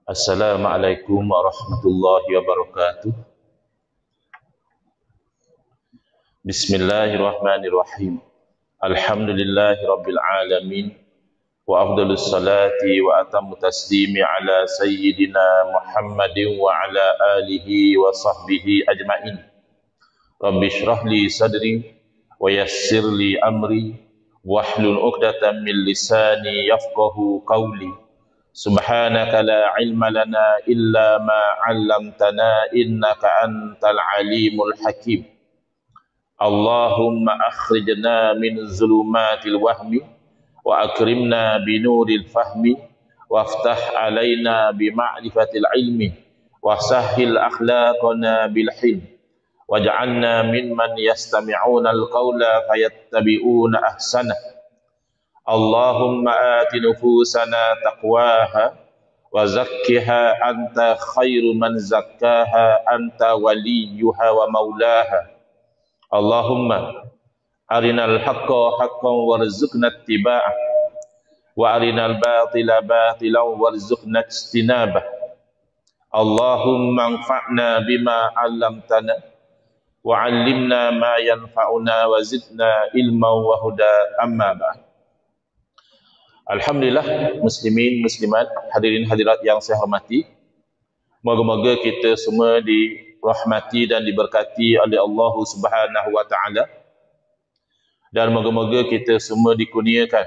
Assalamualaikum warahmatullahi wabarakatuh. Bismillahirrahmanirrahim. Alhamdulillahi rabbil alamin. Wa afdalus salati wa atammu taslimi ala sayyidina Muhammadin wa ala alihi wa sahbihi ajma'in. Rabbi shrah li sadri wa yassir li amri wahlul 'uqdatam min lisani yafqahu qawli. Subhanaka la ilma lana illa ma 'allamtana innaka antal alimul hakim. Allahumma akhrijna min zulumatil wahmi wa akrimna binuril fahmi waftah alaina bima'rifatil ilmi wa sahhil akhlaqana bil hilm waj'alna mimman yastami'una al-qawla fayattabi'una ahsanah. Allahumma ati nufusana taqwaha wa zakkiha anta khairu man zakkaha anta waliyuha wa maulaha. Allahumma arinal haqqa haqqan warzuqna ittiba'ah wa arinal batila batilan warzuqna ijtinabah. Allahumma anfa'na bima 'allamtana wa 'allimna ma yanfa'una wa zidna ilman wa huda, amma ba'd. Alhamdulillah, muslimin, muslimat, hadirin hadirat yang saya hormati. Moga-moga kita semua dirahmati dan diberkati oleh Allah Subhanahu wa taala. Dan moga-moga kita semua dikurniakan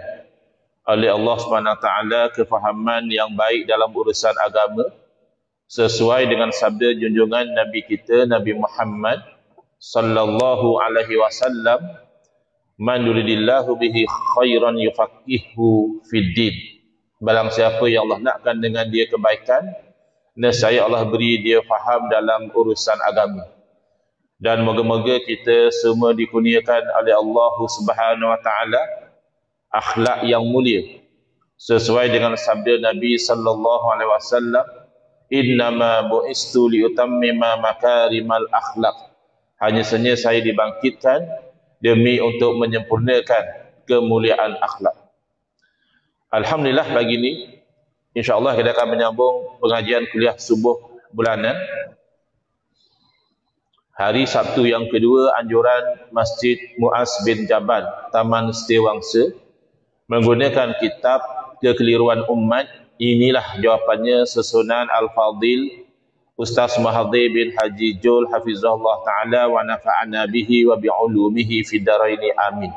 oleh Allah Subhanahu wa taala kefahaman yang baik dalam urusan agama sesuai dengan sabda junjungan Nabi kita Nabi Muhammad sallallahu alaihi wasallam, man yuridillahu bihi khairan yufaqihu fid din. Barang siapa yang Allah nakkan dengan dia kebaikan, nescaya Allah beri dia faham dalam urusan agama. Dan moga-moga kita semua dikurniakan oleh Allah Subhanahu wa taala akhlak yang mulia sesuai dengan sabda Nabi sallallahu alaihi wasallam, innama bu'istu liutammima makarimal akhlak. Hanya saja saya dibangkitkan demi untuk menyempurnakan kemuliaan akhlak. Alhamdulillah, pagi ini insya-Allah kita akan menyambung pengajian kuliah subuh bulanan hari Sabtu yang kedua anjuran Masjid Muaz bin Jabal, Taman Setiawangsa, menggunakan kitab Kekeliruan Umat. Inilah jawapannya susunan Al-Fadil Ustaz Mahathir bin Haji Jul hafizahullah ta'ala wa nafa'ana bihi wa bi'ulumihi fid daraini amin.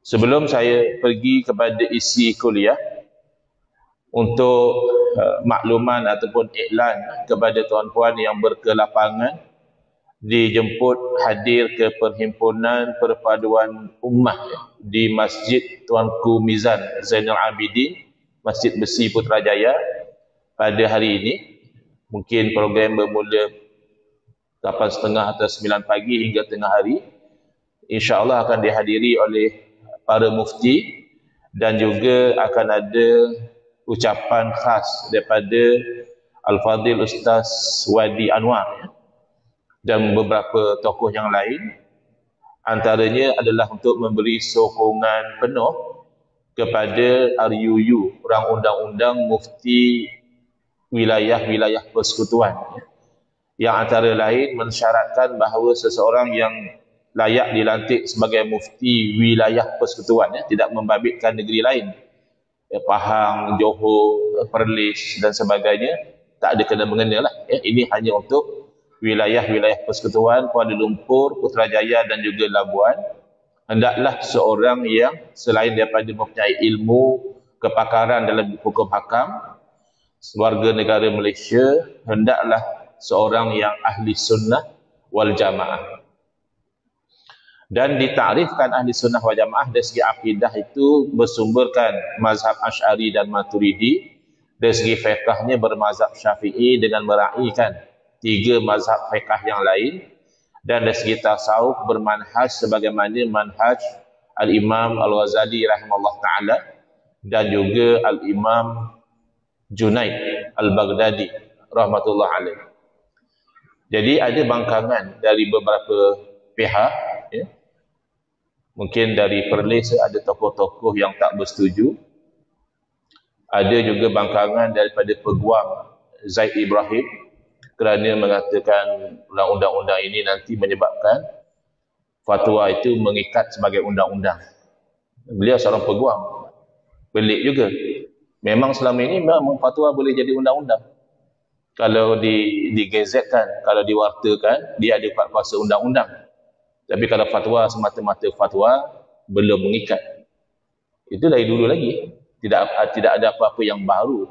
Sebelum saya pergi kepada isi kuliah, untuk makluman ataupun iklan kepada tuan-puan yang berkelapangan, dijemput hadir ke Perhimpunan Perpaduan Ummah di Masjid Tuanku Mizan Zainal Abidin, Masjid Besi Putrajaya pada hari ini. Mungkin program bermula 8.30 atau 9 pagi hingga tengah hari. InsyaAllah akan dihadiri oleh para mufti dan juga akan ada ucapan khas daripada Al-Fadhil Ustaz Wadi Anwar dan beberapa tokoh yang lain. Antaranya adalah untuk memberi sokongan penuh kepada RUU, Orang Undang-Undang Mufti Wilayah-Wilayah Persekutuan, yang antara lain mensyaratkan bahawa seseorang yang layak dilantik sebagai mufti wilayah persekutuan, tidak membabitkan negeri lain, Pahang, Johor, Perlis dan sebagainya, tak ada kena-mengena lah. Ini hanya untuk wilayah-wilayah persekutuan Kuala Lumpur, Putrajaya dan juga Labuan. Hendaklah seorang yang selain daripada mempunyai ilmu kepakaran dalam hukum hakam, warga negara Malaysia, hendaklah seorang yang ahli sunnah wal jamaah. Dan ditakrifkan ahli sunnah wal jamaah dari segi akidah itu bersumberkan mazhab Asy'ari dan Maturidi. Dari segi fiqhnya bermazhab Syafi'i dengan meraihkan 3 mazhab fiqh yang lain. Dan dari segi tasawuf bermanhaj sebagaimana manhaj Al-Imam Al-Ghazali rahimahullah ta'ala dan juga Al-Imam Junaid Al-Baghdadi rahmatullah alaih. Jadi ada bangkangan dari beberapa pihak, mungkin dari Perlis ada tokoh-tokoh yang tak bersetuju, Ada juga bangkangan daripada Peguam Zaid Ibrahim kerana mengatakan undang-undang ini nanti menyebabkan fatwa itu mengikat sebagai undang-undang. Beliau seorang peguam. Pelik juga. Memang selama ini memang fatwa boleh jadi undang-undang. Kalau digazetkan, kalau diwartakan, dia ada kuasa undang-undang. Tapi kalau fatwa semata-mata fatwa, belum mengikat. Itu dari dulu lagi. Tidak ada apa-apa yang baru.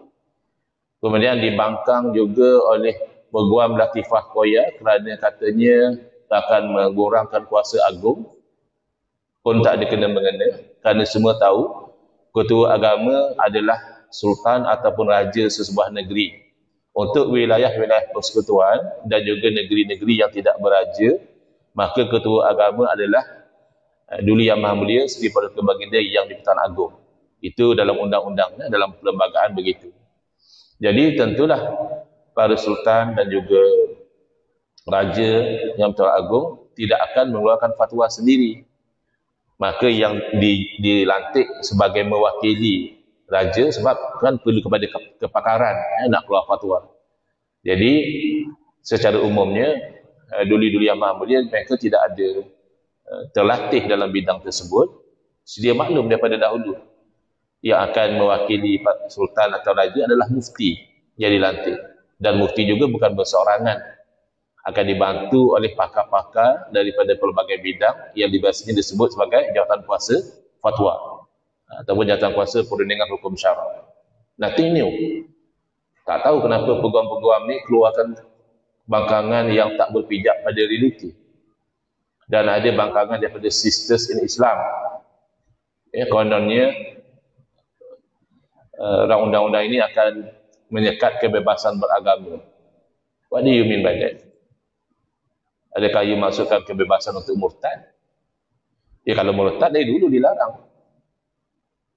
Kemudian dibangkang juga oleh Peguam Latifah Koya kerana katanya akan mengurangkan kuasa agung. Pun tak ada kena-mengena. Kerana semua tahu, ketua agama adalah sultan ataupun raja sesebuah negeri. Untuk wilayah-wilayah persekutuan dan juga negeri-negeri yang tidak beraja, maka ketua agama adalah Duli Yang Maha Mulia Seri Paduka Baginda Yang di-Pertuan Agong. Itu dalam undang-undangnya, dalam perlembagaan begitu. Jadi tentulah para sultan dan juga raja Yang Pertuan Agong tidak akan mengeluarkan fatwa sendiri. Maka yang dilantik sebagai mewakili raja, sebab kan perlu kepada kepakaran nak keluar fatwa. Jadi secara umumnya duli-duli Yang Maha Mulia mereka tidak ada terlatih dalam bidang tersebut. Sedia maklum daripada dahulu yang akan mewakili sultan atau raja adalah mufti yang dilantik, dan mufti juga bukan berseorangan, akan dibantu oleh pakar-pakar daripada pelbagai bidang yang biasanya disebut sebagai jawatan kuasa fatwa ataupun jawatan kuasa perundingan hukum syarak. Nothing new. Tak tahu kenapa peguam-peguam ni keluarkan bangkangan yang tak berpijak pada realiti. Dan ada bangkangan daripada Sisters in Islam. Kononnya undang-undang ini akan menyekat kebebasan beragama. What do you mean by that? Adakah you masukkan kebebasan untuk murtad? Ya, kalau murtad dari dulu dilarang.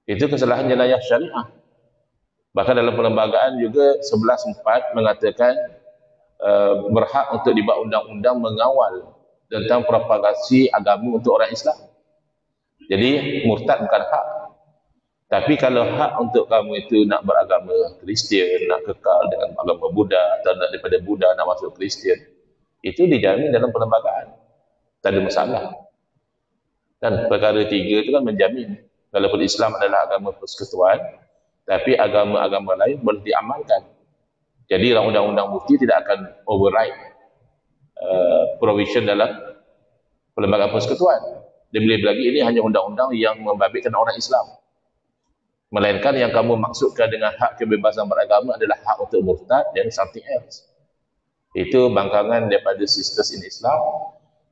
Itu kesalahan jenayah syariah. Bahkan dalam perlembagaan juga 11.4 mengatakan berhak untuk dibuat undang-undang mengawal tentang propagasi agama untuk orang Islam. Jadi murtad bukan hak. Tapi kalau hak untuk kamu itu nak beragama Kristian, nak kekal dengan agama Buddha, atau nak daripada Buddha nak masuk Kristian, itu dijamin dalam perlembagaan. Tak ada masalah. Dan perkara 3 itu kan menjamin, walaupun Islam adalah agama persekutuan, tapi agama-agama lain boleh diamalkan. Jadi undang-undang mufti tidak akan override provision dalam perlembagaan persekutuan. Lebih-lebih lagi ini hanya undang-undang yang membabitkan orang Islam. Melainkan yang kamu maksudkan dengan hak kebebasan beragama adalah hak untuk murtad dan something else. Itu bangkangan daripada Sisters in Islam,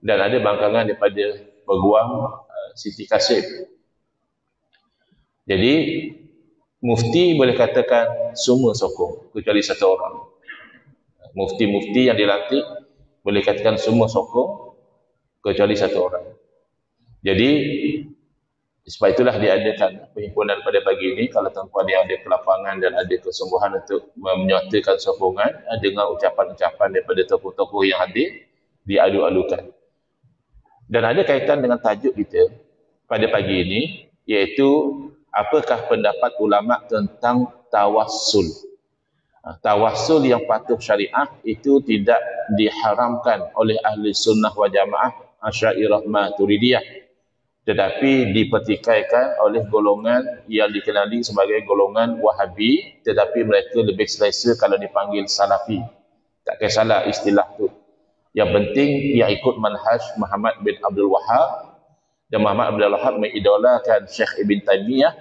dan ada bangkangan daripada Peguam Siti Kasim. Jadi mufti boleh katakan semua sokong kecuali satu orang. Mufti-mufti yang dilantik boleh katakan semua sokong kecuali satu orang. Jadi sebab itulah diadakan perhimpunan pada pagi ini. Kalau tuan-tuan yang ada kelapangan dan ada kesungguhan untuk menyatakan sokongan dengan ucapan-ucapan daripada tokoh-tokoh yang hadir, diadu-alukan. Dan ada kaitan dengan tajuk kita pada pagi ini, iaitu apakah pendapat ulama tentang tawassul. Tawassul yang patuh syariah itu tidak diharamkan oleh ahli sunnah wal jamaah Asy'ariyah Maturidiyah, tetapi dipertikaikan oleh golongan yang dikenali sebagai golongan Wahabi, tetapi mereka lebih selesa kalau dipanggil Salafi. Tak kisahlah istilah tu. Yang penting yang ikut manhaj Muhammad bin Abdul Wahhab, dan Muhammad bin Abdul Wahhab mengidolakan Syekh Ibn Taymiyah,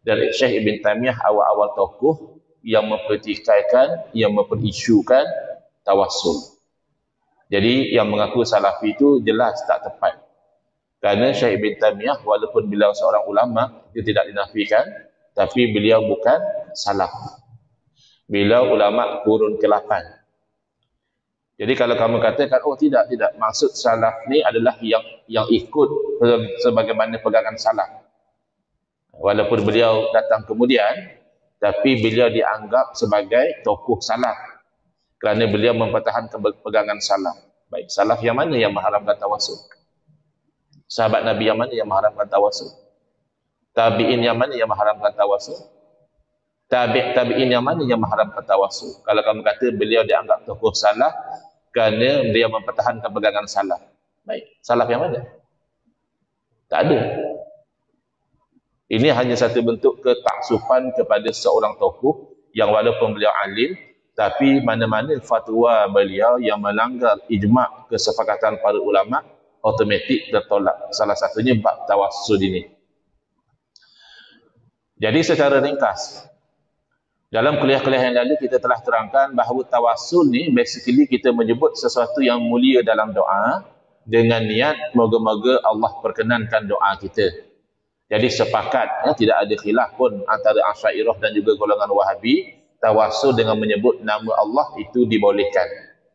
dan Syekh Ibn Taymiyah awal-awal tokoh yang mempertikaikan, yang memperisukan tawassul. Jadi yang mengaku Salafi itu jelas tak tepat. Kerana Syekh Ibn Taymiyah walaupun beliau seorang ulama, itu tidak dinafikan, tapi beliau bukan salaf. Beliau ulama kurun ke-8. Jadi kalau kamu katakan, oh tidak, maksud salaf ni adalah yang ikut sebagaimana pegangan salaf. Walaupun beliau datang kemudian, tapi beliau dianggap sebagai tokoh salaf kerana beliau mempertahankan pegangan salaf. Baik, salaf yang mana yang mengharamkan tawassul? Sahabat Nabi yang mana yang mengharamkan tawassul? Tabi'in yang mana yang mengharamkan tawassul? Tabi'in yang mana yang mengharamkan tawassul? Kalau kamu kata beliau dianggap tokoh salah kerana dia mempertahankan pegangan salaf. Baik, salaf yang mana? Tak ada. Ini hanya satu bentuk ketaksupan kepada seorang tokoh yang walaupun beliau alim, tapi mana-mana fatwa beliau yang melanggar ijma' kesepakatan para ulama, automatik tertolak. Salah satunya bab tawassul ini. Jadi secara ringkas, dalam kuliah-kuliah yang lalu kita telah terangkan bahawa tawassul ni basically kita menyebut sesuatu yang mulia dalam doa dengan niat moga-moga Allah perkenankan doa kita. Jadi sepakat, tidak ada khilaf pun antara Asy'ariyah dan juga golongan Wahabi, tawassul dengan menyebut nama Allah itu dibolehkan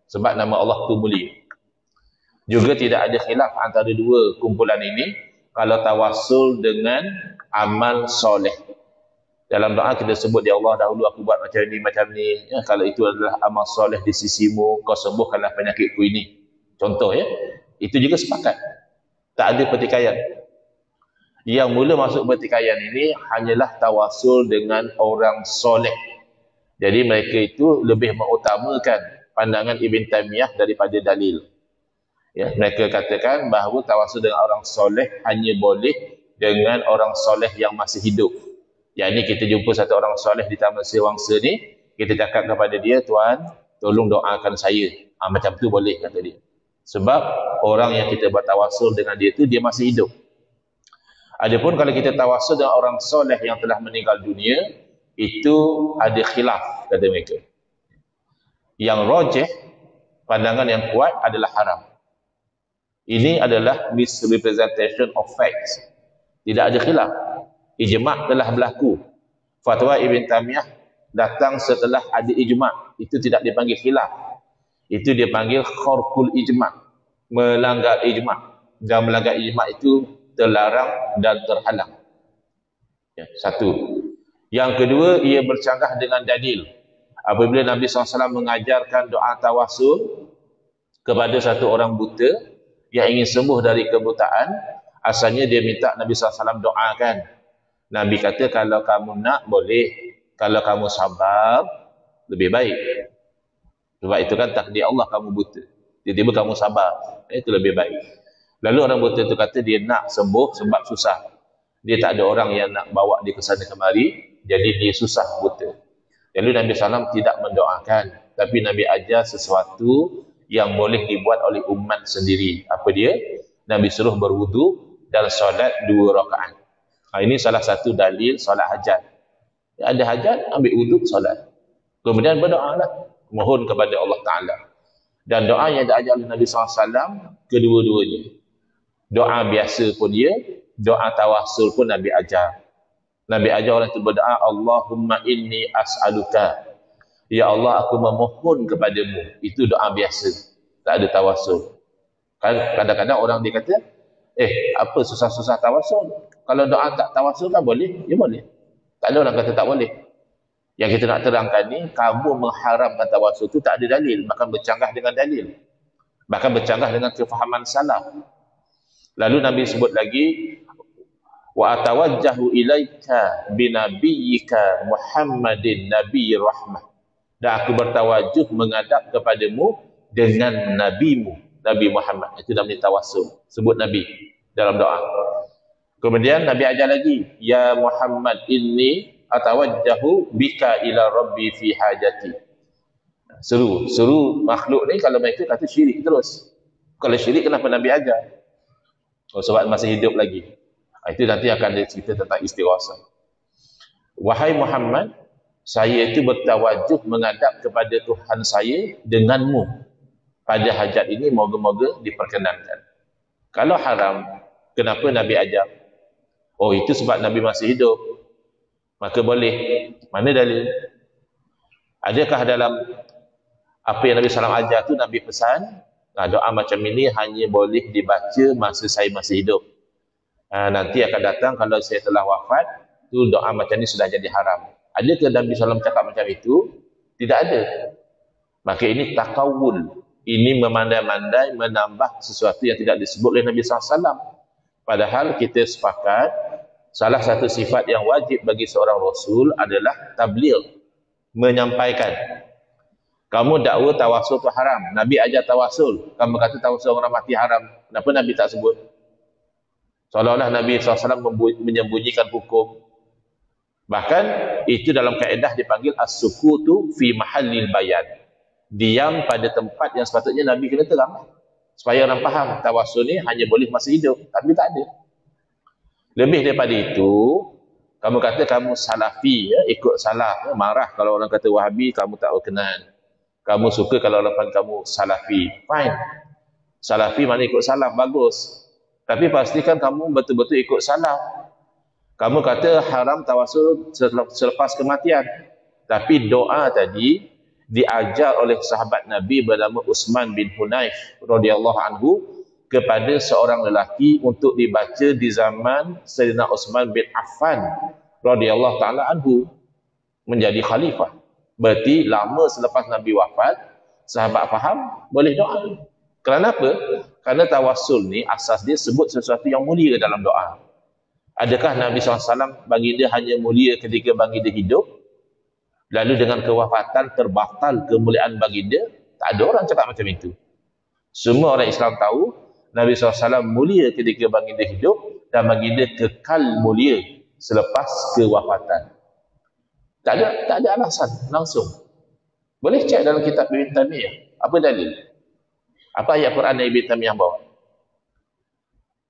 sebab nama Allah itu mulia. Juga tidak ada khilaf antara dua kumpulan ini kalau tawassul dengan amal soleh. Dalam doa kita sebut, ya Allah dahulu aku buat macam ni, ya, kalau itu adalah amal soleh di sisimu, kau sembuhkanlah penyakitku ini. Contoh ya, itu juga sepakat. Tak ada pertikaian. Yang mula masuk pertikaian ini hanyalah tawassul dengan orang soleh. Jadi mereka itu lebih mengutamakan pandangan Ibn Taymiyah daripada dalil. Ya, mereka katakan bahawa tawassul dengan orang soleh hanya boleh dengan orang soleh yang masih hidup. Yang ini kita jumpa satu orang soleh di Taman Sriwangsa ni, kita cakap kepada dia, Tuan, tolong doakan saya. Macam tu boleh, kata dia. Sebab orang yang kita buat tawassul dengan dia tu, dia masih hidup. Adapun kalau kita tawassul dengan orang soleh yang telah meninggal dunia, itu ada khilaf, kata mereka. Yang rajih, pandangan yang kuat adalah haram. Ini adalah misrepresentation of facts. Tidak ada khilaf. Ijma' telah berlaku. Fatwa Ibn Taymiyah datang setelah ada ijma'. Itu tidak dipanggil khilaf. Itu dipanggil kharqul ijma'. Melanggar ijma'. Dan melanggar ijma' itu terlarang dan terhalang. Ya, satu. Yang kedua, ia bercanggah dengan dalil. Apabila Nabi SAW mengajarkan doa tawassul kepada satu orang buta yang ingin sembuh dari kebutaan, asalnya dia minta Nabi SAW doakan. Nabi kata, kalau kamu nak, boleh. Kalau kamu sabar, lebih baik. Sebab itu kan takdir Allah, kamu buta. Tiba-tiba kamu sabar. Itu lebih baik. Lalu orang buta itu kata, dia nak sembuh sebab susah. Dia tak ada orang yang nak bawa dia ke sana kemari, jadi dia susah buta. Lalu Nabi SAW tidak mendoakan. Tapi Nabi ajar sesuatu yang boleh dibuat oleh umat sendiri. Apa dia? Nabi suruh berwudu dan solat 2 rakaat. Ini salah satu dalil solat hajat. Ada hajat, ambil wuduk, solat. Kemudian berdoa lah. Mohon kepada Allah Ta'ala. Dan doa yang diajar oleh Nabi SAW, kedua-duanya. Doa biasa pun dia, doa tawassul pun Nabi ajar. Nabi ajar orang itu berdoa, Allahumma inni as'aluka. Ya Allah, aku memohon kepadamu. Itu doa biasa. Tak ada tawassul. Kadang-kadang orang dia kata, apa susah-susah tawassul? Kalau doa tak tawassul kan boleh? Ya boleh. Tak ada orang kata tak boleh. Yang kita nak terangkan ni, kamu mengharamkan tawassul tu tak ada dalil. Bahkan bercanggah dengan dalil. Bahkan bercanggah dengan kefahaman salaf. Lalu Nabi sebut lagi, wa atawajjahu ilaika binabiyyika Muhammadin Nabi Rahmah. Dan aku bertawajuh menghadap kepadamu dengan nabimu, Nabi Muhammad. Itu namanya tawassul. Sebut Nabi dalam doa. Kemudian Nabi ajar lagi, ya Muhammad inni atawajjahu bika ila rabbi fi hajati. Seru makhluk ni kalau mereka kata syirik terus. Kalau syirik kenapa Nabi ajar? Sebab masih hidup lagi. Itu nanti akan cerita tentang istighatsah. Wahai Muhammad, saya itu bertawajuh menghadap kepada Tuhan saya denganmu. Pada hajat ini moga-moga diperkenankan. Kalau haram, kenapa Nabi ajar? Itu sebab Nabi masih hidup. Maka boleh. Mana dalil? Adakah dalam apa yang Nabi SAW ajar tu Nabi pesan, doa macam ini hanya boleh dibaca masa saya masih hidup. Nanti akan datang kalau saya telah wafat, tu doa macam ni sudah jadi haram. Adakah Nabi SAW cakap macam itu? Tidak ada. Maka ini takawul. Ini memandai-mandai menambah sesuatu yang tidak disebut oleh Nabi SAW. Padahal kita sepakat Salah satu sifat yang wajib bagi seorang Rasul adalah tabligh, menyampaikan. Kamu dakwa tawasul itu haram. Nabi ajar tawasul. Kamu kata tawasul orang mati haram. Kenapa Nabi tak sebut? Seolah-olah Nabi SAW menyembunyikan hukum. Bahkan itu dalam kaedah dipanggil as-sukutu fi mahallil bayan. Diam pada tempat yang sepatutnya Nabi kena terang. Supaya orang faham tawasul ni hanya boleh masa hidup. Tapi tak ada. Lebih daripada itu, kamu kata kamu salafi, ya, ikut salaf, ya, marah kalau orang kata wahabi, kamu tak berkenan. Kamu suka kalau orang panggil kamu salafi, fine. Salafi mana ikut salaf, bagus. Tapi pastikan kamu betul-betul ikut salaf. Kamu kata haram tawasul selepas kematian. Tapi doa tadi diajar oleh sahabat Nabi bernama Utsman bin Hunayf radhiyallahu anhu kepada seorang lelaki untuk dibaca di zaman Sayyidina Utsman bin Affan radhiyallahu taala anhu menjadi khalifah. Berarti lama selepas Nabi wafat, sahabat faham boleh doa. Kenapa? Karena tawassul ni asas dia sebut sesuatu yang mulia dalam doa. Adakah Nabi SAW baginda hanya mulia ketika baginda hidup? Lalu dengan kewafatan terbatal kemuliaan baginda? Tak ada orang cakap macam itu. Semua orang Islam tahu Nabi SAW mulia ketika baginda hidup dan baginda kekal mulia selepas kewafatan. Tak ada alasan, langsung. Boleh cek dalam kitab Ibn Taymiyah. Apa dalil? Apa ayat Quran yang Ibn Taymiyah bawa?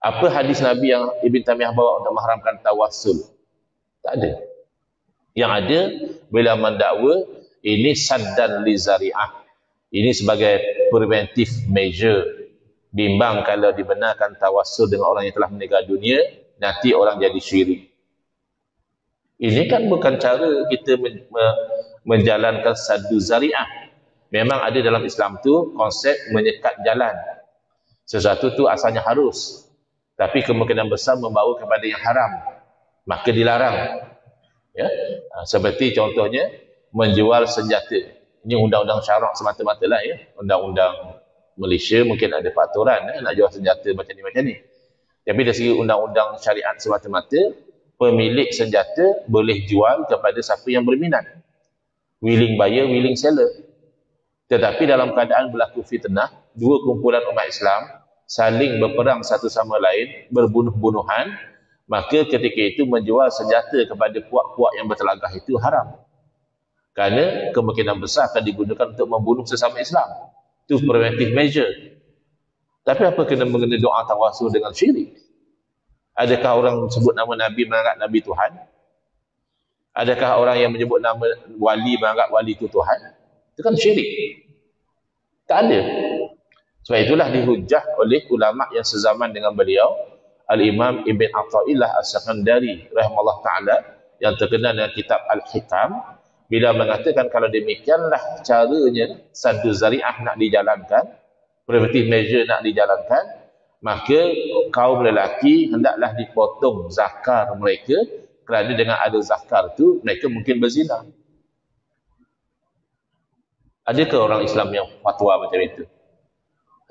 Apa hadis Nabi yang Ibn Taymiyah bawa untuk mengharamkan tawassul? Tak ada. Yang ada, bila mendakwa, ini saddan li zari'ah. Ini sebagai preventive measure. Bimbang kalau dibenarkan tawassul dengan orang yang telah meninggal dunia, nanti orang jadi syirik. Ini kan bukan cara kita menjalankan saddu zari'ah. Memang ada dalam Islam tu konsep menyekat jalan. Sesuatu tu asalnya harus, tapi kemungkinan besar membawa kepada yang haram, maka dilarang. Ya? Seperti contohnya menjual senjata. Ini undang-undang syarak semata-mata lah, ya. Undang-undang Malaysia mungkin ada peraturan, nak jual senjata macam ni. Tapi dari segi undang-undang syariat semata-mata, pemilik senjata boleh jual kepada siapa yang berminat. Willing buyer, willing seller. Tetapi dalam keadaan berlaku fitnah, dua kumpulan umat Islam saling berperang satu sama lain, berbunuh-bunuhan, maka ketika itu menjual senjata kepada puak-puak yang bertelagah itu haram. Kerana kemungkinan besar akan digunakan untuk membunuh sesama Islam. Itu preventive measure. Tapi apa kena mengenai doa tawasul dengan syirik? Adakah orang sebut nama Nabi menganggap Nabi Tuhan? Adakah orang yang menyebut nama wali menganggap wali itu Tuhan? Itu kan syirik. Tak ada. Sebab itulah dihujah oleh ulama yang sezaman dengan beliau, Al-Imam Ibn Atha'illah As-Sakandari rahimahullah ta'ala, yang terkenal dengan kitab Al-Hikam, bila mengatakan kalau demikianlah caranya saddu zari'ah nak dijalankan, preventive measure nak dijalankan, maka kaum lelaki hendaklah dipotong zakar mereka, kerana dengan ada zakar tu mereka mungkin berzina. Adakah orang Islam yang fatwa macam itu?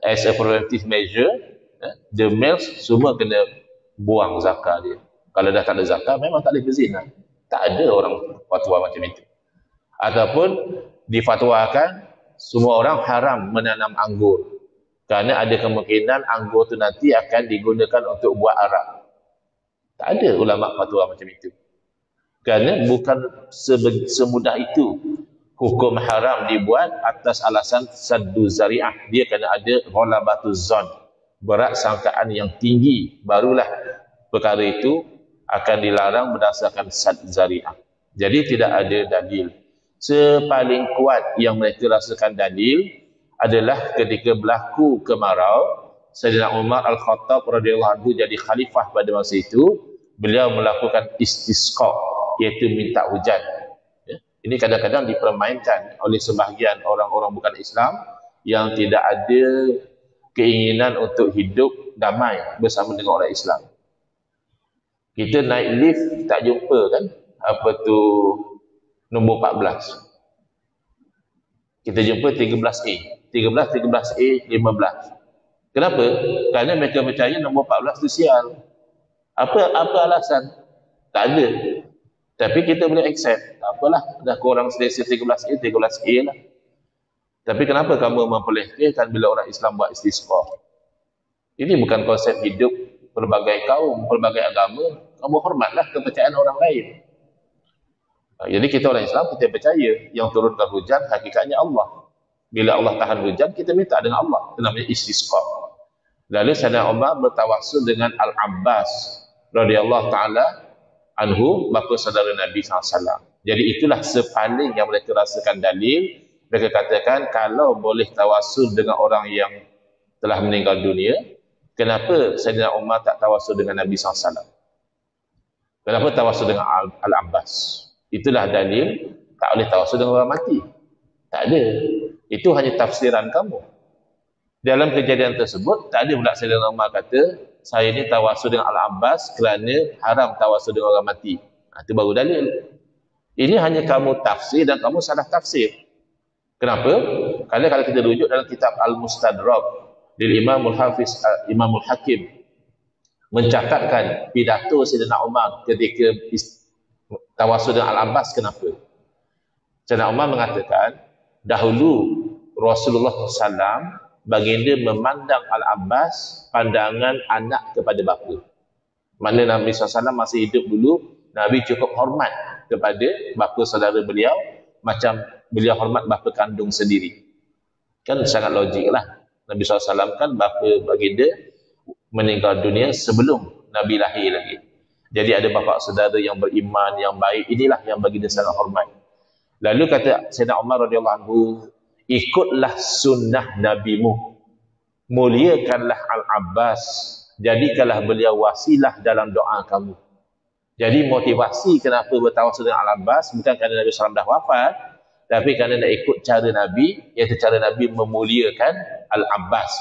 As a preventive measure, the males semua kena buang zakar dia. Kalau dah tak ada zakar, memang tak boleh berzina. Tak ada orang fatwa macam itu. Ataupun difatwakan semua orang haram menanam anggur, kerana ada kemungkinan anggur tu nanti akan digunakan untuk buat arak. Tak ada ulama fatwa macam itu. Kerana bukan semudah itu hukum haram dibuat atas alasan saddu zari'ah. Dia kena ada ghalabatuz zon, berat sangkaan yang tinggi, barulah perkara itu akan dilarang berdasarkan sad zari'ah. Jadi tidak ada dalil. Sepaling kuat yang mereka rasakan dalil adalah ketika berlaku kemarau, Sayyidina Umar Al-Khattab radhiyallahu anhu jadi khalifah pada masa itu, beliau melakukan istisqa, iaitu minta hujan. Ya. Ini kadang-kadang dipermainkan oleh sebahagian orang-orang bukan Islam yang tidak ada keinginan untuk hidup damai bersama dengan orang Islam. Kita naik lift tak jumpa kan apa tu nombor 14. Kita jumpa 13A. 13A, 15. Kenapa? Kerana mereka percaya nombor 14 tu sial. Apa alasan? Tak ada. Tapi kita boleh accept. Tak apalah, dah korang selesa 13A, 13A lah. Tapi kenapa kamu memperlehkan bila orang Islam buat istisqa? Ini bukan konsep hidup pelbagai kaum, pelbagai agama. Kamu hormatlah kepercayaan orang lain. Jadi kita orang Islam, kita percaya yang turunkan hujan hakikatnya Allah. Bila Allah tahan hujan, kita minta dengan Allah. Itu namanya istisqa. Lalu Sayyidina Umar bertawassul dengan Al-Abbas radhiyallahu taala anhu, bapa saudara Nabi SAW. Jadi itulah sepaling yang mereka rasakan dalil. Mereka katakan kalau boleh tawassul dengan orang yang telah meninggal dunia, kenapa Sayyidina Umar tak tawassul dengan Nabi SAW? Kenapa tawassul dengan Al-Abbas? Itulah dalil tak boleh tawassul dengan orang mati. Tak ada. Itu hanya tafsiran kamu. Dalam kejadian tersebut, tak ada pula Sayyidina Umar kata, saya ni tawassul dengan Al-Abbas kerana haram tawassul dengan orang mati. Itu baru dalil. Ini hanya kamu tafsir dan kamu salah tafsir. Kenapa? Kerana kalau kita rujuk dalam kitab Al-Mustadrak dari Imamul Hafiz, Imamul Hakim, mencatatkan pidato Sayyidina Umar ketika tawassul dengan Al-Abbas. Kenapa? Sayyidina Umar mengatakan, dahulu Rasulullah SAW baginda memandang Al-Abbas pandangan anak kepada bapa. Mana Nabi SAW masih hidup dulu, Nabi cukup hormat kepada bapa saudara beliau macam beliau hormat bapa kandung sendiri. Kan sangat logik lah. Nabi SAW kan bapa baginda meninggal dunia sebelum Nabi lahir lagi. Jadi ada bapa saudara yang beriman, yang baik, inilah yang baginda sangat hormat. Lalu kata Sayyidina Umar radhiyallahu anhu, ikutlah sunnah nabimu, muliakanlah Al-Abbas, jadikanlah beliau wasilah dalam doa kamu. Jadi motivasi kenapa bertawassul dengan Al-Abbas bukan kerana Nabi SAW dah wafat, tapi kerana nak ikut cara Nabi, iaitu cara Nabi memuliakan Al-Abbas.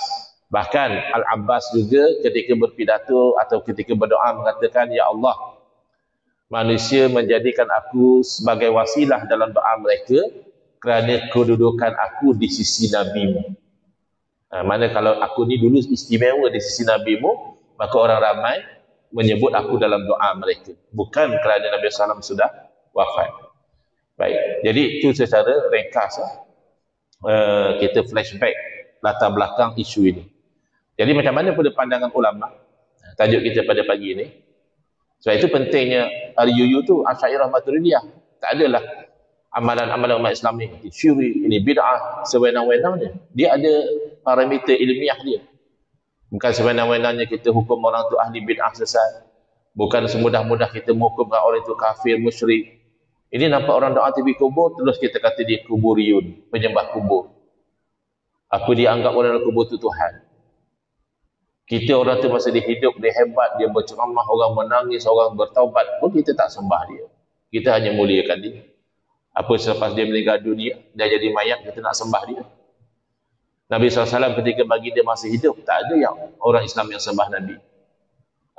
Bahkan Al-Abbas juga ketika berpidato atau ketika berdoa mengatakan, ya Allah, manusia menjadikan aku sebagai wasilah dalam doa mereka kerana kedudukan aku di sisi Nabi-Mu. Mana kalau aku ni dulu istimewa di sisi Nabi-Mu, maka orang ramai menyebut aku dalam doa mereka. Bukan kerana Nabi SAW sudah wafat. Baik, jadi itu secara ringkas. Kita flashback latar belakang isu ini. Jadi macam mana pada pandangan ulama? Tajuk kita pada pagi ini. Sebab itu pentingnya RUU tu Asy'ariyah Maturidiyah. Tak adalah amalan-amalan umat Islam ni syirik, ini bid'ah sewenang-wenangnya. Dia ada parameter ilmiah dia. Bukan sewenang-wenangnya kita hukum orang tu ahli bid'ah sesat. Bukan semudah-mudah kita menghukumkan orang itu kafir, musyrik. Ini nampak orang doa tepi kubur, terus kita kata dia kuburiyun, penyembah kubur. Apa dia anggap orang dalam kubur itu Tuhan. Kita orang tu masa dia hidup, dia hebat, dia berceramah, orang menangis, orang bertaubat pun kita tak sembah dia. Kita hanya muliakan dia. Apa selepas dia meninggal dunia, dia jadi mayat, kita nak sembah dia. Nabi SAW ketika bagi dia masih hidup, tak ada yang orang Islam yang sembah Nabi.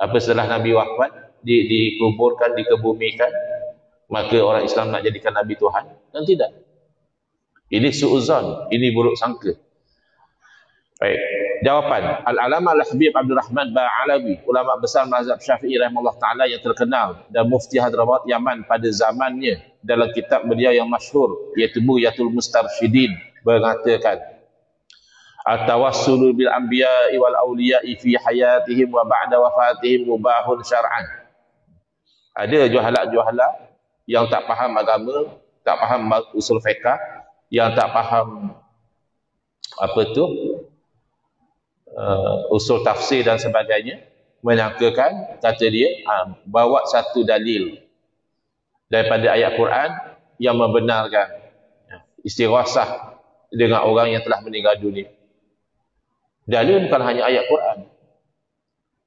Apa setelah Nabi wafat, dikuburkan, dikebumikan, maka orang Islam nak jadikan Nabi Tuhan? Dan tidak. Ini su'uzan, ini buruk sangka. Baik. Jawapan, Al-Alama Al-Habib Abdul Rahman Ba'alawi, ulama besar mazhab Syafi'i rahimahullah ta'ala yang terkenal dan mufti Hadramaut Yaman pada zamannya, dalam kitab beliau yang masyhur iaitu Bughyatul Mustarsyidin, mengatakan at-tawassulu bil anbiya'i wal awliya'i fi hayatihim wa ba'da wafatihim mubahun syar'an. Ada juhala-juhala yang tak faham agama, tak faham usul fiqh, yang tak faham apa tu usul tafsir dan sebagainya, menyangkakan, kata dia, bawa satu dalil daripada ayat Quran yang membenarkan istighasah dengan orang yang telah meninggal dunia. Dalil bukan hanya ayat Quran,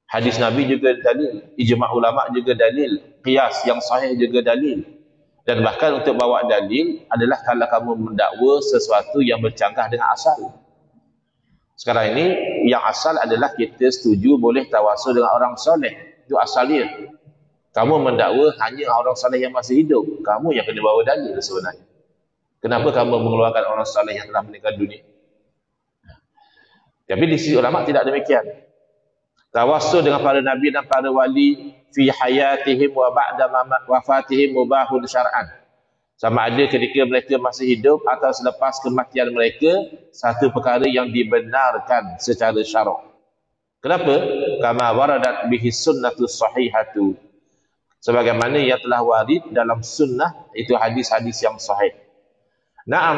hadis Nabi juga dalil, ijma' ulama juga dalil, qiyas yang sahih juga dalil. Dan bahkan untuk bawa dalil adalah kalau kamu mendakwa sesuatu yang bercanggah dengan asal. Sekarang ini yang asal adalah kita setuju boleh tawassul dengan orang soleh. Itu asalnya. Kamu mendakwa hanya orang soleh yang masih hidup. Kamu yang kena bawa dalil sebenarnya. Kenapa kamu mengeluarkan orang soleh yang telah meninggal dunia? Tapi di sisi ulama tidak demikian. Tawassul dengan para nabi dan para wali fi hayatihim wa ba'da wafatihim mubahun syar'an. Sama ada ketika mereka masih hidup atau selepas kematian mereka, satu perkara yang dibenarkan secara syarak. Kenapa? Kama waradat bihi sunnatus sahihatu. Sebagaimana yang telah warid dalam sunnah, itu hadis-hadis yang sahih. Naam,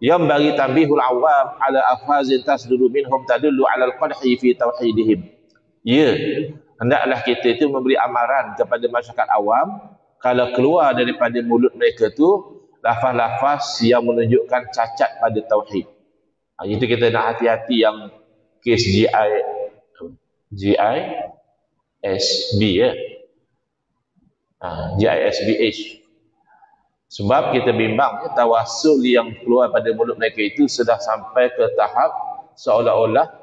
yang bagi tambihul awam ala afazin tasduru minhum tadullu ala al-qadhi fi tauhidihim. Ya, hendaklah kita itu memberi amaran kepada masyarakat awam kalau keluar daripada mulut mereka tu lafaz-lafaz yang menunjukkan cacat pada tauhid. Itu kita nak hati-hati yang kes GISB ya. GISBH. Sebab kita bimbang ya, tawassul yang keluar pada mulut mereka itu sudah sampai ke tahap seolah-olah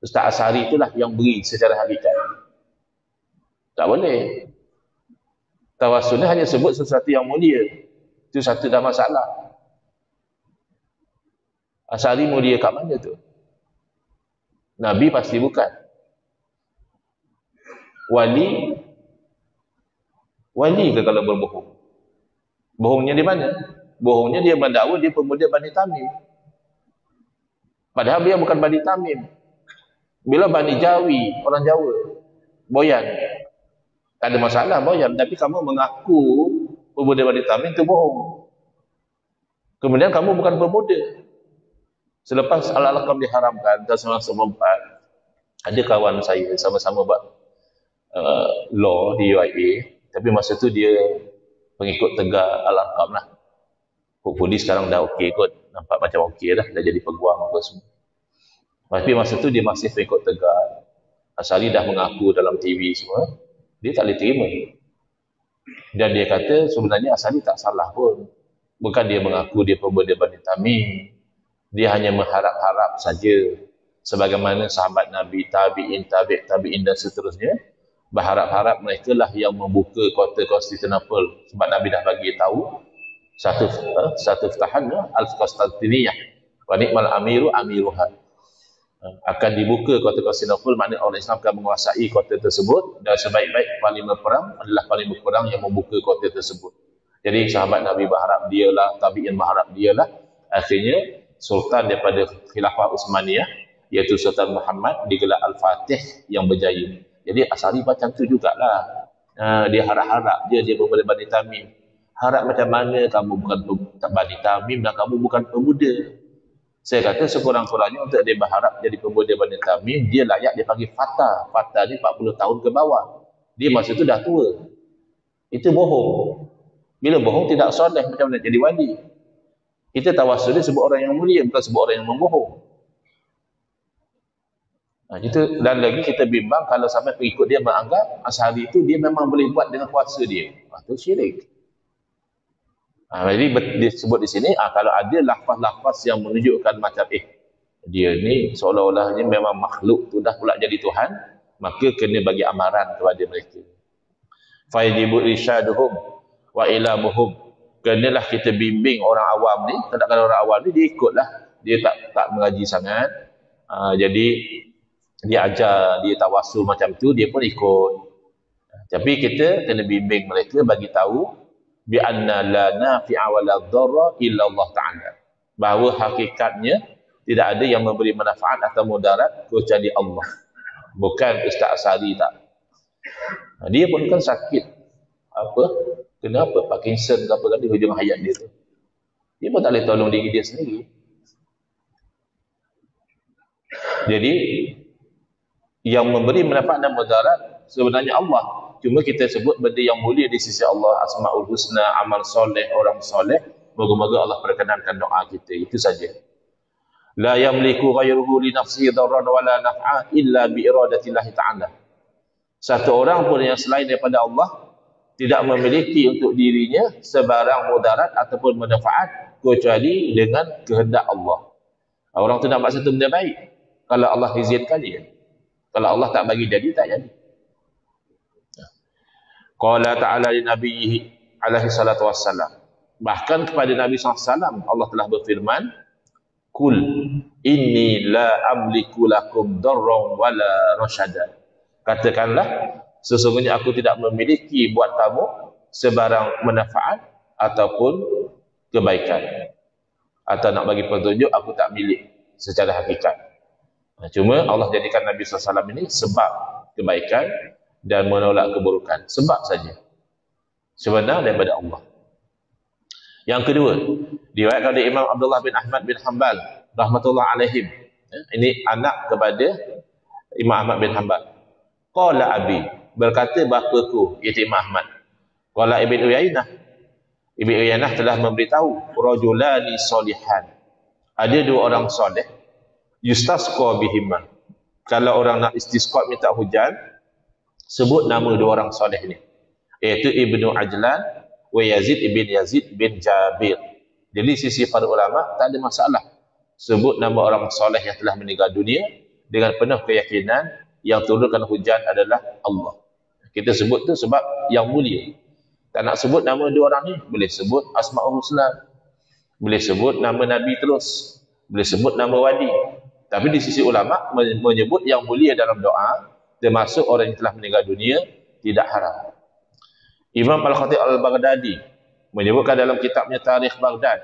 Ustaz Asari itulah yang beri secara hakikat. Tak boleh. Tawassul ni hanya sebut sesuatu yang mulia. Itu satu dah masalah. Asari mulia kat mana tu? Nabi pasti bukan. Wali ke kalau berbohong? Bohongnya di mana? Bohongnya dia mendakwa dia pemuda Bani Tamim. Padahal dia bukan Bani Tamim. Bila Bani Jawi, orang Jawa, Boyan, tak ada masalah Boyan, tapi kamu mengaku pemuda Bani Tamim itu bohong. Kemudian kamu bukan pemuda. Selepas Al-Alqam diharamkan tahun 1994, ada kawan saya sama-sama buat law di UIA, tapi masa tu dia pengikut tegak Al-Alqam lah. Hopefully sekarang dah okey kot, nampak macam okey dah jadi peguam apa semua. Tapi masa tu dia masih pengikut tegak. Asari dah mengaku dalam TV semua, dia tak boleh terima. Dan dia kata sebenarnya Asari tak salah pun. Bukan dia mengaku dia pemuda Bani Tamim, dia hanya mengharap-harap saja. Sebagaimana sahabat Nabi, tabi'in dan seterusnya, berharap-harap mereka lah yang membuka kota Konstantinopel. Sebab Nabi dah bagi tahu satu ftahan al-Konstantiniyah wa ni'mal amiru amiruha. Akan dibuka kota Konstantinopel, maknanya orang Islam akan menguasai kota tersebut, dan sebaik-baik panglima perang adalah panglima perang yang membuka kota tersebut. Jadi sahabat Nabi berharap dialah, tabi'in berharap dialah. Akhirnya sultan daripada khilafah Utsmaniyah, iaitu Sultan Muhammad, digelar Al-Fatih yang berjaya. Jadi Asari macam tu jugalah. Dia harap-harap dia pemuda Bani Tamim. Harap macam mana kamu bukan Bani Tamim dan kamu bukan pemuda. Saya kata sekurang-kurangnya untuk dia berharap jadi pemuda Bani Tamim, dia layak dipanggil Fata. Fata ni 40 tahun ke bawah. Dia masa tu dah tua. Itu bohong. Bila bohong tidak soleh, macam mana jadi wali? Kita tawassul dia sebut orang yang mulia, bukan sebut orang yang membohong. Itu, dan lagi kita bimbang kalau sampai pengikut dia menganggap Asari itu dia memang boleh buat dengan kuasa dia. Itu syirik. Jadi disebut di sini, kalau ada lafaz-lafaz yang menunjukkan macam dia ni seolah-olahnya memang makhluk tu dah pula jadi Tuhan, maka kena bagi amaran kepada mereka. Fayajibu irsyaduhum wa ilamuhum. Kenalah kita bimbing orang awam ni. Kadang-kadang orang awam ni dia ikutlah, dia tak mengaji sangat. Jadi dia ajar, dia tawassul macam tu, dia pun ikut. Tapi kita kena bimbing mereka, bagi tahu bi anna la nafi'a wa la dharra illa Allah Ta'ala. Bahawa hakikatnya tidak ada yang memberi manfaat atau mudarat kecuali Allah. Bukan Ustaz Asari tak. Dia pun kan sakit. Kenapa? Parkinson ke apa kan di hujung hayat dia tu. Dia pun tak boleh tolong diri dia sendiri. Jadi yang memberi manfaat dan mudarat sebenarnya Allah. Cuma kita sebut benda yang mulia di sisi Allah, Asmaul Husna, amal soleh, orang soleh. Moga-moga Allah perkenankan doa kita. Itu saja. La yamliku ghayruhu li nafsihi dharran wala naf'a illa bi iradatillahi ta'ala. Satu orang pun yang selain daripada Allah tidak memiliki untuk dirinya sebarang mudarat ataupun manfaat kecuali dengan kehendak Allah. Orang tu nak buat satu benda baik, kalau Allah izinkan dia. Kalau Allah tak bagi jadi, tak jadi. Qala ta'ala li nabiyhi alaihi salatu wassalam. Bahkan kepada Nabi SAW Allah telah berfirman, Kul inni la amliku lakum darran wala rasyada. Katakanlah, sesungguhnya aku tidak memiliki buat kamu sebarang manfaat ataupun kebaikan. Atau nak bagi petunjuk, aku tak milik secara hakikat. Cuma Allah jadikan Nabi SAW ini sebab kebaikan dan menolak keburukan. Sebab saja. Sebenar daripada Allah. Yang kedua, diriwayatkan oleh Imam Abdullah bin Ahmad bin Hanbal rahmatullah alaihim. Ini anak kepada Imam Ahmad bin Hanbal. Qala abi, berkata bapaku, iaitu Imam Ahmad. Qala Ibn Uyainah, Ibn Uyainah telah memberitahu, rajulani solihan, ada dua orang soleh, yustasqa bihima. Kalau orang nak istisqa, minta hujan, sebut nama dua orang soleh ni, iaitu Ibnu Ajlan wa Yazid bin Jabir. Jadi sisi para ulama tak ada masalah sebut nama orang soleh yang telah meninggal dunia dengan penuh keyakinan yang turunkan hujan adalah Allah. Kita sebut tu sebab yang mulia. Tak nak sebut nama dua orang ni, boleh sebut Asmaul Husna, boleh sebut nama Nabi terus, boleh sebut nama wali. Tapi di sisi ulama menyebut yang mulia dalam doa, termasuk orang yang telah meninggal dunia, tidak haram. Imam Al-Khatib Al-Baghdadi menyebutkan dalam kitabnya Tarikh Baghdad,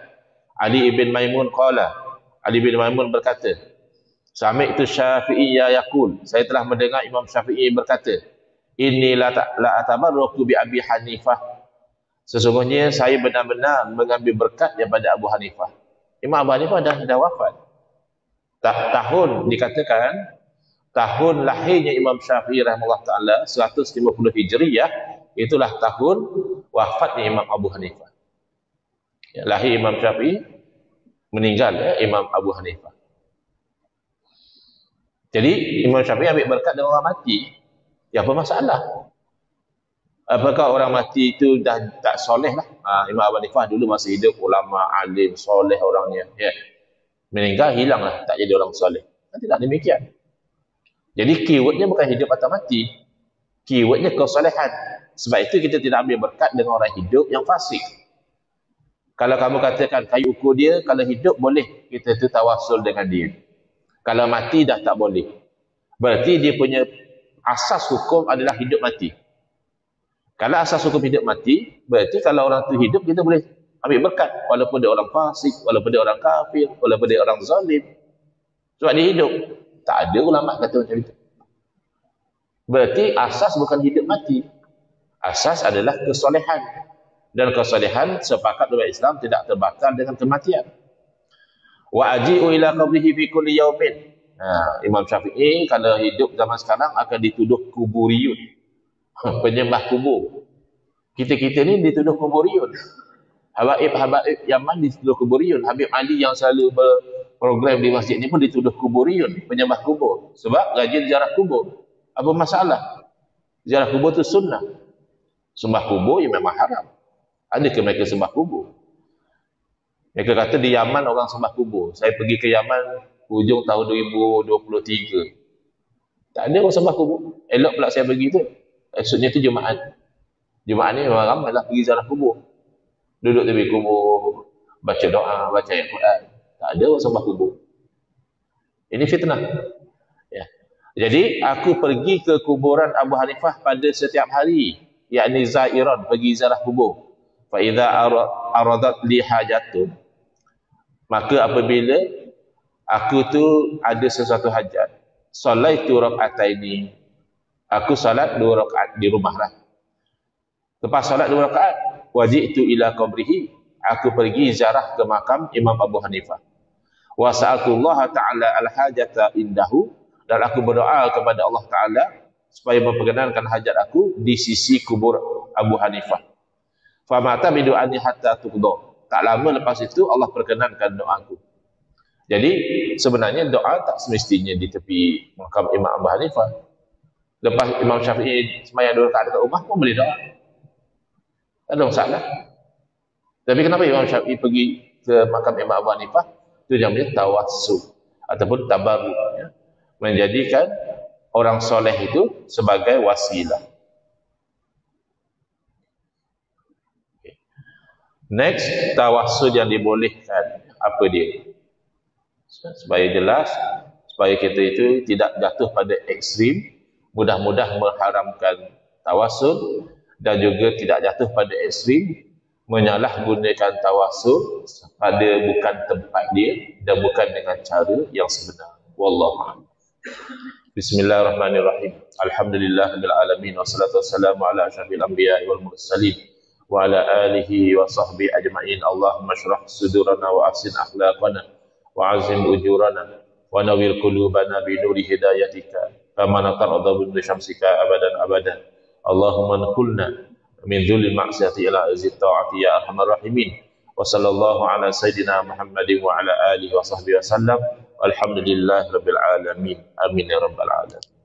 Ali ibn Maimun qala, Ali bin Maimun berkata, Sami'tu Syafi'iyya yaqul, saya telah mendengar Imam Syafi'i berkata, inni la atabarruku bi Abi Hanifah, sesungguhnya saya benar-benar mengambil berkat daripada Abu Hanifah. Imam Abu Hanifah dah wafat. Tahun dikatakan tahun lahirnya Imam Syafi'i rahimahullah taala 150 Hijriyah, itulah tahun wafatnya Imam Abu Hanifah. Ya, lahir Imam Syafi'i, meninggal Imam Abu Hanifah. Jadi Imam Syafi'i ambil berkat dari orang mati. Ya, apa masalah? Apakah orang mati itu dah tak soleh lah? Imam Abu Hanifah dulu masih hidup, ulama, alim, soleh orangnya. Ya. Meninggal, hilanglah, tak jadi orang soleh. Tidak demikian. Jadi keywordnya bukan hidup atau mati. Keywordnya kesolehan. Sebab itu kita tidak ambil berkat dengan orang hidup yang fasik. Kalau kamu katakan kayu ukur dia, kalau hidup boleh kita tu tawasul dengan dia. Kalau mati dah tak boleh. Berarti dia punya asas hukum adalah hidup mati. Kalau asas hukum hidup mati, berarti kalau orang tu hidup, kita boleh ambil berkat. Walaupun dia orang fasik, walaupun dia orang kafir, walaupun dia orang zalim. Sebab dia hidup. Tak ada ulama kata macam itu. Berarti asas bukan hidup mati. Asas adalah kesolehan. Dan kesolehan sepakat umat Islam tidak terbatal dengan kematian. Wa aji'u ila qabrihi fi kulli yaumin. Imam Syafi'i kalau hidup zaman sekarang akan dituduh kuburiyun. Penyembah kubur. Kita-kita ni dituduh kuburiyun. Habaib Yaman dituduh kuburiyun. Habib Ali yang selalu berprogram di masjid ni pun dituduh kuburiyun, penyembah kubur. Sebab rajin ziarah kubur. Apa masalah? Ziarah kubur tu sunnah. Sembah kubur yang memang haram. Adakah mereka sembah kubur? Mereka kata di Yaman orang sembah kubur. Saya pergi ke Yaman hujung tahun 2023. Tak ada orang sembah kubur. Elok pula saya pergi tu. Esoknya tu Jumaat. Jumaat ni memang ramai lah pergi ziarah kubur. Duduk tepi kubur, baca doa, baca ayat Quran. Tak ada orang sembah kubur. Ini fitnah. Ya. Jadi aku pergi ke kuburan Abu Hanifah pada setiap hari, yakni zairan, pergi ziarah kubur. Fa idza aradat li hajatun, maka apabila aku tu ada sesuatu hajat, salaitu rakaataini, aku salat 2 rakaat di rumah lah. Lepas salat 2 rakaat, waji'tu ila qabrihi, aku pergi ziarah ke makam Imam Abu Hanifah. Wa sa'alullah ta'ala al-hajata indahu, dan aku berdoa kepada Allah Ta'ala supaya memperkenankan hajat aku di sisi kubur Abu Hanifah. Famata bidu'ani hatta tuqda. Tak lama lepas itu Allah perkenankan doaku. Jadi sebenarnya doa tak semestinya di tepi makam Imam Abu Hanifah. Lepas Imam Syafi'i sembahyang 2 rakaat dekat rumah pun boleh doa. Tak ada masalah. Tapi kenapa Imam Syafi'i pergi ke makam Imam Abu Hanifah? Itu yang namanya tawassul ataupun tabarruk, ya. Menjadikan orang soleh itu sebagai wasilah. Next, tawassul yang dibolehkan. Apa dia? supaya jelas, supaya kita itu tidak jatuh pada ekstrim, mudah-mudah mengharamkan tawasul, dan juga tidak jatuh pada ekstrim menyalahgunakan tawasul pada bukan tempat dia dan bukan dengan cara yang sebenar. Wallahu a'lam. Bismillahirrahmanirrahim. Alhamdulillahirabbil alamin wassalatu wassalamu ala asyrafil anbiya'i wal mursalin wa ala alihi wa sahbihi ajma'in. Allahumma shrah sudurana wa ahsin akhlaqana wa azim ujurana wa nawwir qulubana bi nuri hidayatika kama natarada bi syamsika abadan abadan. Allahumma nqulna min dzulil ma'siyati ila azzi ta'ati ya arhamar rahimin. Wa sallallahu ala sayyidina Muhammadin wa ala alihi wa sahbihi wasallam. Alhamdulillahirabbil alamin. Amin ya rabbal alamin.